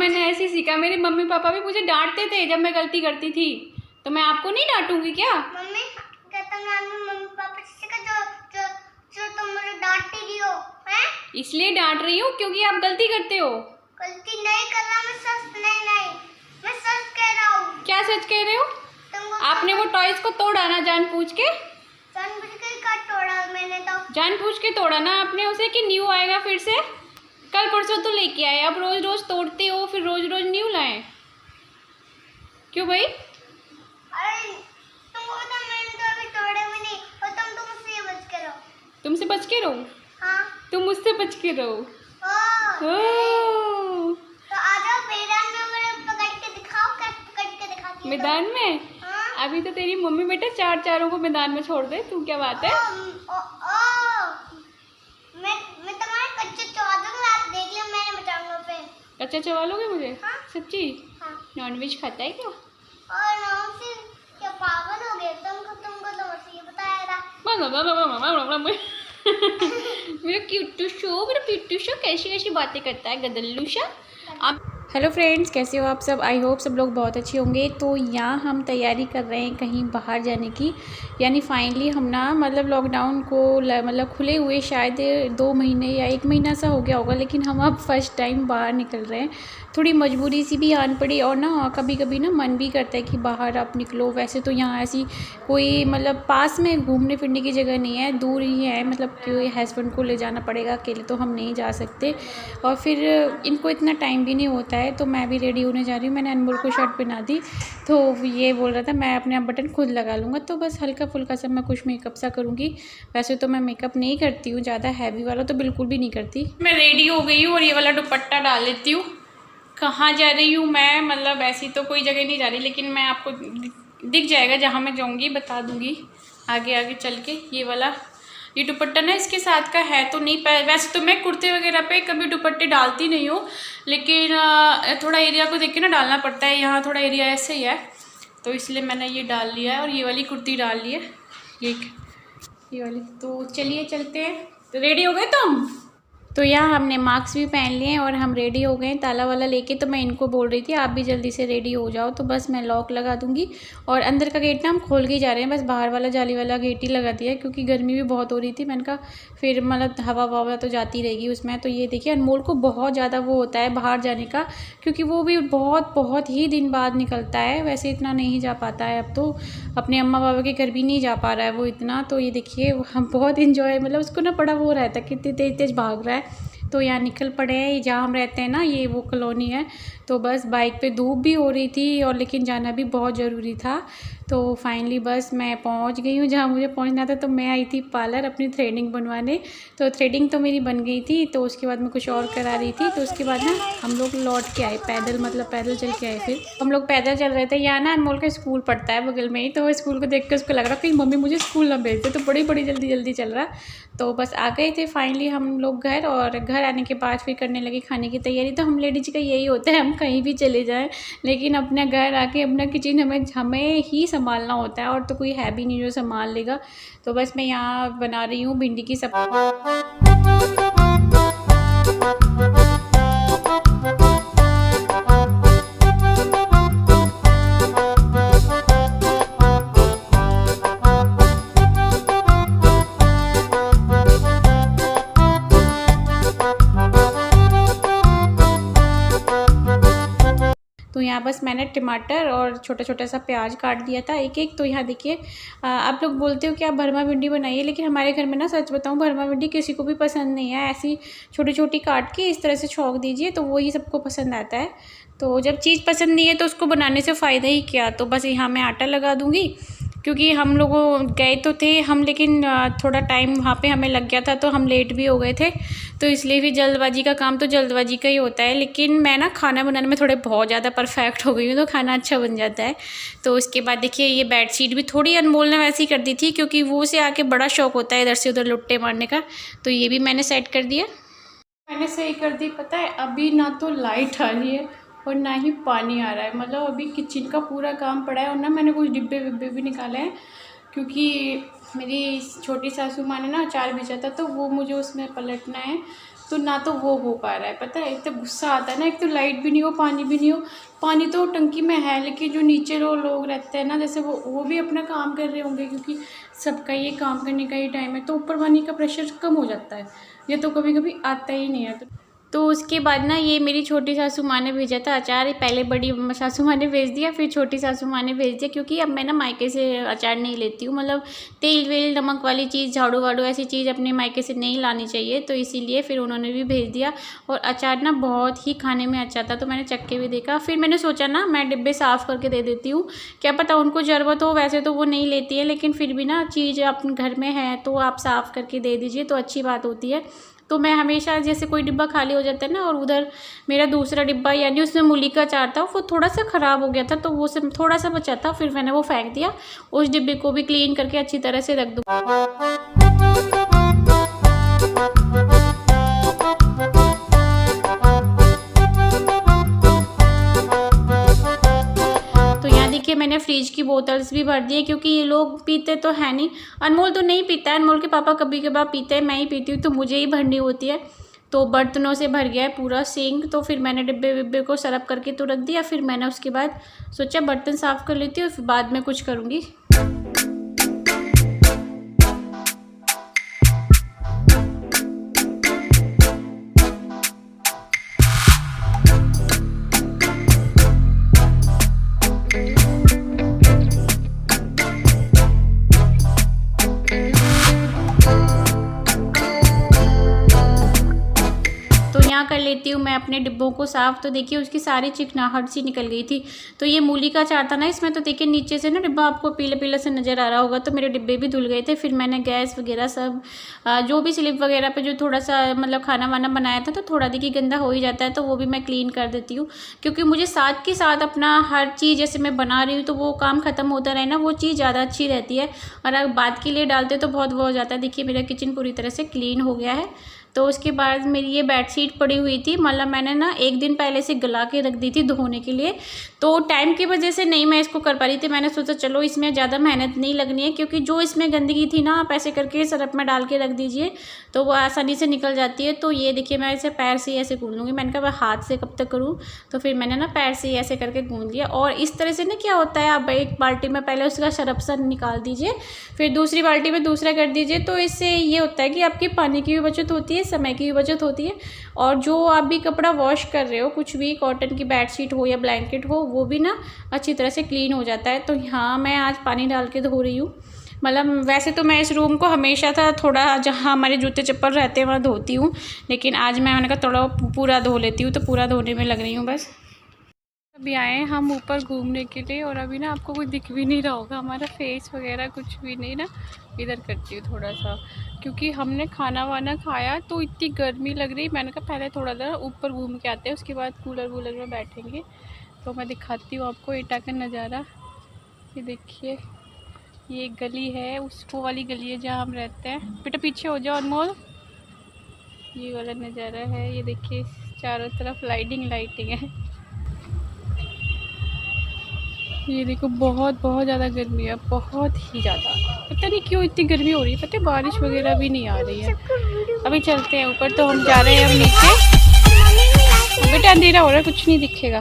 मैंने ऐसे ही सीखा। मेरे मम्मी पापा भी मुझे डांटते थे जब मैं गलती करती थी, तो मैं आपको नहीं डांटूंगी क्या? मम्मी मम्मी पापा से जो तुम मुझे डांट रही हो हैं? इसलिए डांट रही हूँ क्योंकि आप गलती करते हो। गलती नहीं कर रहा मैं, सच नहीं मैं सच कह रहा हूँ। क्या सच कह रहे हो? आपने वो टॉयज को तोड़ा ना जानबूझ के? जानबूझ के कट तोड़ा मैंने तो। जानबूझ के तोड़ा ना आपने उसे कि न्यू आएगा फिर से? कल परसों तो लेके आए, अब रोज रोज तोड़ते हो, फिर रोज रोज न्यू लाए क्यों भाई? अरे तुमको पता मैंने तो अभी तोड़े भी नहीं, और तुम मुझसे बच के रहो। तुमसे बच के रहो? हाँ। तुम मुझसे बच के रहो। तो आ जाओ मैदान में, मुझे पकड़ के दिखाओ, कैसे पकड़ के दिखाती हो? मैदान में? हाँ? अभी तो तेरी मम्मी बेटा चारों को मैदान में छोड़ दे, तू क्या बात है? मैं तुम्हारे कच्चे चबा दूंगा, आप देख लियो, मैंने बचाऊंगा फिर। कच्चा चबा लोगे मुझे? हाँ? सच्ची? हाँ। नॉनवेज खाता है क्या? और नाम से क्या पागल हो गए तुमको तो बस ये बताया था। मेरा क्यूटू शो कैसी कैसी बातें करता है गदल्लू शा। आप हेलो फ्रेंड्स, कैसे हो आप सब? आई होप सब लोग बहुत अच्छे होंगे। तो यहाँ हम तैयारी कर रहे हैं कहीं बाहर जाने की, यानी फाइनली हम ना मतलब लॉकडाउन को मतलब खुले हुए शायद 2 महीने या 1 महीना सा हो गया होगा, लेकिन हम अब फर्स्ट टाइम बाहर निकल रहे हैं। थोड़ी मजबूरी सी भी आन पड़ी, और ना कभी कभी ना मन भी करता है कि बाहर आप निकलो। वैसे तो यहाँ ऐसी कोई मतलब पास में घूमने फिरने की जगह नहीं है, दूर ही है, मतलब कि हस्बैंड को ले जाना पड़ेगा, अकेले तो हम नहीं जा सकते, और फिर इनको इतना टाइम भी नहीं होता है। तो मैं भी रेडी होने जा रही हूँ, मैंने अनमोल को शर्ट पहना दी, तो ये बोल रहा था मैं अपने आप बटन खुद लगा लूँगा, तो बस हल्का फुल्का सा मैं कुछ मेकअप सा करूँगी। वैसे तो मैं मेकअप नहीं करती हूँ, ज़्यादा हैवी वाला तो बिल्कुल भी नहीं करती। मैं रेडी हो गई हूँ और ये वाला दुपट्टा डाल लेती हूँ। कहाँ जा रही हूँ मैं? मतलब ऐसी तो कोई जगह नहीं जा रही, लेकिन मैं आपको दिख जाएगा जहाँ मैं जाऊँगी, बता दूँगी आगे आगे चल के। ये वाला ये दुपट्टा ना इसके साथ का है तो नहीं, वैसे तो मैं कुर्ते वगैरह पे कभी दुपट्टे डालती नहीं हूँ, लेकिन थोड़ा एरिया को देख के ना डालना पड़ता है। यहाँ थोड़ा एरिया ऐसे ही है, तो इसलिए मैंने ये डाल लिया है, और ये वाली कुर्ती डाल ली है, ये वाली। तो चलिए चलते हैं। तो रेडी हो गए तुम? तो यहाँ हमने मास्क भी पहन लिए हैं और हम रेडी हो गए ताला वाला लेके। तो मैं इनको बोल रही थी आप भी जल्दी से रेडी हो जाओ, तो बस मैं लॉक लगा दूंगी। और अंदर का गेट ना हम खोल के ही जा रहे हैं, बस बाहर वाला जाली वाला गेट ही लगा दिया है, क्योंकि गर्मी भी बहुत हो रही थी। मैंने कहा फिर मतलब हवा ववा तो जाती रहेगी उसमें। तो ये देखिए अनमोल को बहुत ज़्यादा वो होता है बाहर जाने का, क्योंकि वो भी बहुत ही दिन बाद निकलता है, वैसे इतना नहीं जा पाता है अब तो, अपने अम्मा बाबा के घर भी नहीं जा पा रहा है वो इतना। तो ये देखिए हम बहुत इन्जॉय, मतलब उसको ना बड़ा वो रहता है कितनी तेज़ तेज़ भाग रहा है। तो यहाँ निकल पड़े हैं, जहाँ हम रहते हैं ना ये वो कॉलोनी है। तो बस बाइक पे धूप भी हो रही थी, और लेकिन जाना भी बहुत ज़रूरी था। तो फाइनली बस मैं पहुँच गई हूँ जहाँ मुझे पहुँचना था। तो मैं आई थी पार्लर अपनी थ्रेडिंग बनवाने, तो थ्रेडिंग तो मेरी बन गई थी। तो उसके बाद मैं कुछ और करा रही थी, तो उसके बाद ना हम लोग लौट के आए पैदल, मतलब पैदल चल के आए। फिर हम लोग पैदल चल रहे थे। यहाँ ना अनमोल का स्कूल पड़ता है बगल में ही, तो स्कूल को देख के उसको लग रहा कहीं मम्मी मुझे स्कूल ना भेज दे, तो बड़ी जल्दी चल रहा। तो बस आ गए थे फाइनली हम लोग घर, और घर आने के बाद फिर करने लगे खाने की तैयारी। तो हम लेडीज का यही होता है, हम कहीं भी चले जाएं, लेकिन अपने घर आके अपना किचन हमें ही संभालना होता है, और तो कोई है भी नहीं जो संभाल लेगा। तो बस मैं यहाँ बना रही हूँ भिंडी की सब्जी। तो यहाँ बस मैंने टमाटर और छोटा सा प्याज काट दिया था एक। तो यहाँ देखिए आप लोग बोलते हो कि आप भरमा भिंडी बनाइए, लेकिन हमारे घर में ना सच बताऊँ भरमा भिंडी किसी को भी पसंद नहीं है। ऐसी छोटी काट के इस तरह से छौंक दीजिए, तो वही सबको पसंद आता है। तो जब चीज़ पसंद नहीं है तो उसको बनाने से फ़ायदा ही क्या। तो बस यहाँ मैं आटा लगा दूँगी, क्योंकि हम लोग गए तो थे हम, लेकिन थोड़ा टाइम वहाँ पे हमें लग गया था, तो हम लेट भी हो गए थे। तो इसलिए भी जल्दबाजी का काम तो जल्दबाजी का ही होता है। लेकिन मैं ना खाना बनाने में थोड़े बहुत ज़्यादा परफेक्ट हो गई हूँ, तो खाना अच्छा बन जाता है। तो उसके बाद देखिए ये बेडशीट भी थोड़ी अनमोल ने वैसे ही कर दी थी, क्योंकि वो से आके बड़ा शौक होता है इधर से उधर लुट्टे मारने का। तो ये भी मैंने सेट कर दिया, मैंने सही कर दी। पता है अभी ना तो लाइट आ रही है और ना ही पानी आ रहा है, मतलब अभी किचन का पूरा काम पड़ा है। और ना मैंने कुछ डिब्बे विब्बे भी निकाले हैं, क्योंकि मेरी छोटी सासू माँ ने ना अचार भेजा था, तो वो मुझे उसमें पलटना है। तो ना तो वो हो पा रहा है। पता है इतना गुस्सा आता है ना, एक तो लाइट भी नहीं हो, पानी भी नहीं हो। पानी तो टंकी में है, लेकिन जो नीचे लोग रहते हैं ना, जैसे वो भी अपना काम कर रहे होंगे, क्योंकि सबका ये काम करने का ही टाइम है, तो ऊपर पानी का प्रेशर कम हो जाता है। ये तो कभी कभी आता ही नहीं है। तो उसके बाद ना ये मेरी छोटी सासू माँ ने भेजा था अचार। पहले बड़ी सासू माँ ने भेज दिया, फिर छोटी सासू माँ ने भेज दिया, क्योंकि अब मैं ना मायके से अचार नहीं लेती हूँ। मतलब तेल वेल नमक वाली चीज़, झाड़ू वाड़ू ऐसी चीज़ अपने मायके से नहीं लानी चाहिए, तो इसीलिए फिर उन्होंने भी भेज दिया। और अचार ना बहुत ही खाने में अच्छा था, तो मैंने चख के भी देखा। फिर मैंने सोचा ना मैं डिब्बे साफ़ करके दे देती हूँ, क्या पता उनको ज़रूरत हो। वैसे तो वो नहीं लेती है, लेकिन फिर भी ना चीज़ अपने घर में है तो आप साफ़ करके दे दीजिए तो अच्छी बात होती है। तो मैं हमेशा, जैसे कोई डिब्बा खाली हो जाता है ना, और उधर मेरा दूसरा डिब्बा यानी उसमें मूली का अचार था, वो थोड़ा सा ख़राब हो गया था, तो वो सब थोड़ा सा बचा था, फिर मैंने वो फेंक दिया। उस डिब्बे को भी क्लीन करके अच्छी तरह से रख दूँ। देखिए मैंने फ्रिज की बोतल्स भी भर दी है, क्योंकि ये लोग पीते तो है नहीं। अनमोल तो नहीं पीता है, अनमोल के पापा कभी कभार पीते हैं, मैं ही पीती हूँ, तो मुझे ही भरनी होती है। तो बर्तनों से भर गया है पूरा सिंक, तो फिर मैंने डिब्बे विब्बे को सरफ करके तो रख दिया। फिर मैंने उसके बाद सोचा बर्तन साफ़ कर लेती हूँ, फिर बाद में कुछ करूँगी। कर लेती हूँ मैं अपने डिब्बों को साफ़। तो देखिए उसकी सारी चिकनाहट सी निकल गई थी। तो ये मूली का अचार था ना, इसमें तो देखिए नीचे से ना डिब्बा आपको पीला पीला से नज़र आ रहा होगा, तो मेरे डिब्बे भी धुल गए थे। फिर मैंने गैस वगैरह सब जो भी स्लिप वगैरह पे जो थोड़ा सा मतलब खाना वाना बनाया था, तो थोड़ा देखिए गंदा हो ही जाता है, तो वो भी मैं क्लीन कर देती हूँ। क्योंकि मुझे साथ के साथ अपना हर चीज़ जैसे मैं बना रही हूँ, तो वो काम ख़त्म होता रहे ना, वो चीज़ ज़्यादा अच्छी रहती है। और अगर बात के लिए डालते तो बहुत वो हो जाता है। देखिए मेरा किचन पूरी तरह से क्लीन हो गया है। तो उसके बाद मेरी ये बेडशीट पड़ी हुई थी, मतलब मैंने ना एक दिन पहले से गला के रख दी थी धोने के लिए। तो टाइम की वजह से नहीं मैं इसको कर पा रही थी। मैंने सोचा चलो इसमें ज़्यादा मेहनत नहीं लगनी है, क्योंकि जो इसमें गंदगी थी ना आप ऐसे करके सरफ में डाल के रख दीजिए तो वो आसानी से निकल जाती है। तो ये देखिए मैं इसे पैर से ऐसे गूंद लूँगी। मैंने कहा हाथ से कब तक करूँ, तो फिर मैंने ना पैर से ऐसे करके गूंद लिया। और इस तरह से ना क्या होता है, आप एक बाल्टी में पहले उसका सरफ सा निकाल दीजिए, फिर दूसरी बाल्टी में दूसरा कर दीजिए। तो इससे ये होता है कि आपकी पानी की भी बचत होती है, समय की भी बचत होती है। और जो आप भी कपड़ा वॉश कर रहे हो, कुछ भी कॉटन की बेडशीट हो या ब्लैंकेट हो, वो भी ना अच्छी तरह से क्लीन हो जाता है। तो यहाँ मैं आज पानी डाल के धो रही हूँ। मतलब वैसे तो मैं इस रूम को हमेशा था थोड़ा जहाँ हमारे जूते चप्पल रहते हैं वहाँ धोती हूँ, लेकिन आज मैंने कहा थोड़ा पूरा धो लेती हूँ, तो पूरा धोने में लग रही हूँ बस। अभी आए हैं हम ऊपर घूमने के लिए, और अभी ना आपको कुछ दिख भी नहीं रहा होगा, हमारा फेस वगैरह कुछ भी नहीं ना। इधर करती हूँ थोड़ा सा, क्योंकि हमने खाना वाना खाया तो इतनी गर्मी लग रही। मैंने कहा पहले थोड़ा देर ऊपर घूम के आते हैं, उसके बाद कूलर वूलर में बैठेंगे। तो मैं दिखाती हूँ आपको एटा का नज़ारा। ये देखिए ये एक गली है, उसको वाली गली है जहाँ हम रहते हैं। बेटा पीछे हो जाओ अनमोल। ये वाला नज़ारा है, ये देखिए चारों तरफ लाइटिंग है। ये देखो बहुत ज़्यादा गर्मी है, बहुत ही ज़्यादा। पता नहीं क्यों इतनी गर्मी हो रही है, पता है बारिश वगैरह भी नहीं आ रही है। अभी चलते हैं ऊपर, तो हम जा रहे हैं अब नीचे। बेटा अंधेरा हो रहा है, कुछ नहीं दिखेगा।